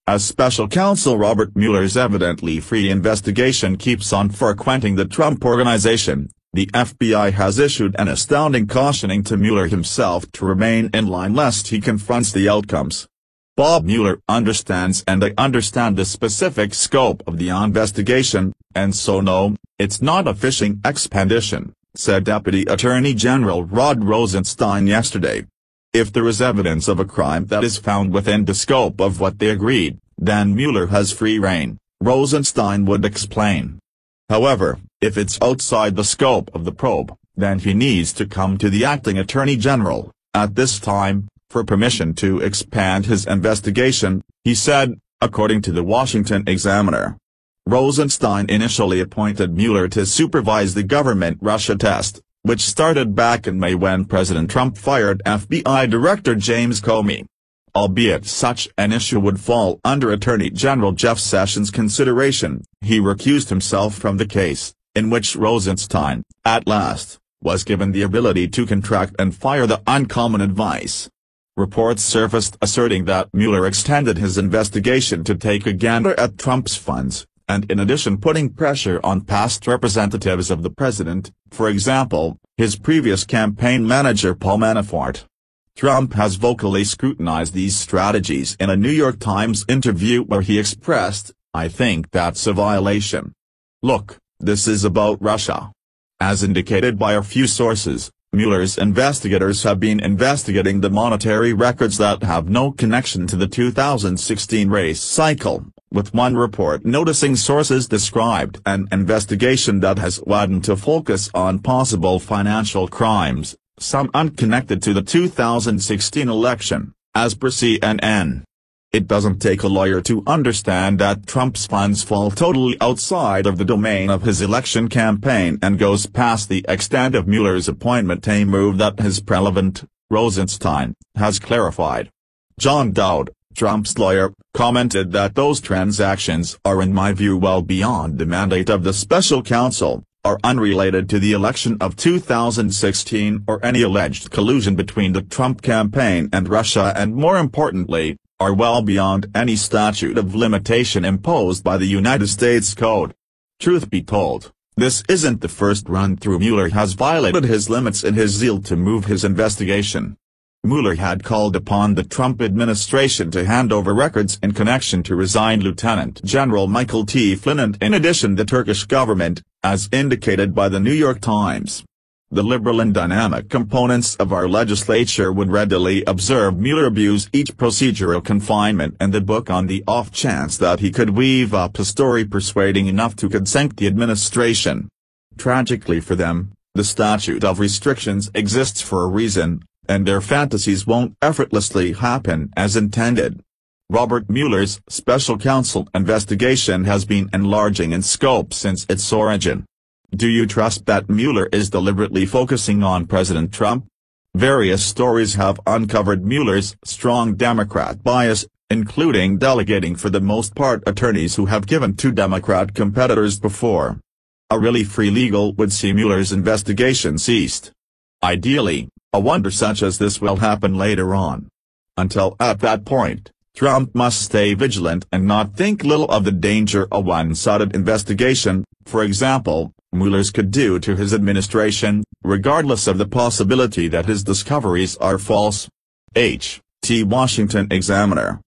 as special counsel Robert Mueller's evidently free investigation keeps on frequenting the Trump Organization, the FBI has issued an astounding cautioning to Mueller himself to remain in line lest he confronts the outcomes. Bob Mueller understands and I understand the specific scope of the investigation, and so no, it's not a fishing expedition, said Deputy Attorney General Rod Rosenstein yesterday. If there is evidence of a crime that is found within the scope of what they agreed, then Mueller has free rein, Rosenstein would explain. However, if it's outside the scope of the probe, then he needs to come to the acting Attorney General, at this time, for permission to expand his investigation, he said, according to the Washington Examiner. Rosenstein initially appointed Mueller to supervise the government Russia test, which started back in May when President Trump fired FBI Director James Comey. Albeit such an issue would fall under Attorney General Jeff Sessions' consideration, he recused himself from the case, in which Rosenstein, at last, was given the ability to contract and fire the uncommon advice. Reports surfaced asserting that Mueller extended his investigation to take a gander at Trump's funds, and in addition putting pressure on past representatives of the president, for example, his previous campaign manager Paul Manafort. Trump has vocally scrutinized these strategies in a New York Times interview where he expressed, "I think that's a violation. Look, this is about Russia." As indicated by a few sources, Mueller's investigators have been investigating the monetary records that have no connection to the 2016 race cycle, with one report noticing sources described an investigation that has widened to focus on possible financial crimes, some unconnected to the 2016 election, as per CNN. It doesn't take a lawyer to understand that Trump's funds fall totally outside of the domain of his election campaign and goes past the extent of Mueller's appointment, a move that is relevant, Rosenstein has clarified. John Dowd, Trump's lawyer, commented that those transactions are in my view well beyond the mandate of the special counsel, are unrelated to the election of 2016 or any alleged collusion between the Trump campaign and Russia, and more importantly, are well beyond any statute of limitation imposed by the United States Code. Truth be told, this isn't the first run-through Mueller has violated his limits in his zeal to move his investigation. Mueller had called upon the Trump administration to hand over records in connection to resigned Lieutenant General Michael T. Flynn and in addition the Turkish government, as indicated by the New York Times. The liberal and dynamic components of our legislature would readily observe Mueller abuse each procedural confinement in the book on the off chance that he could weave up a story persuading enough to consent the administration. Tragically for them, the statute of restrictions exists for a reason, and their fantasies won't effortlessly happen as intended. Robert Mueller's special counsel investigation has been enlarging in scope since its origin. Do you trust that Mueller is deliberately focusing on President Trump? Various stories have uncovered Mueller's strong Democrat bias, including delegating for the most part attorneys who have given to Democrat competitors before. A really free legal would see Mueller's investigation ceased. Ideally, a wonder such as this will happen later on. Until at that point, Trump must stay vigilant and not think little of the danger a one-sided investigation, for example, Mueller's could do to his administration, regardless of the possibility that his discoveries are false. H. T. Washington Examiner.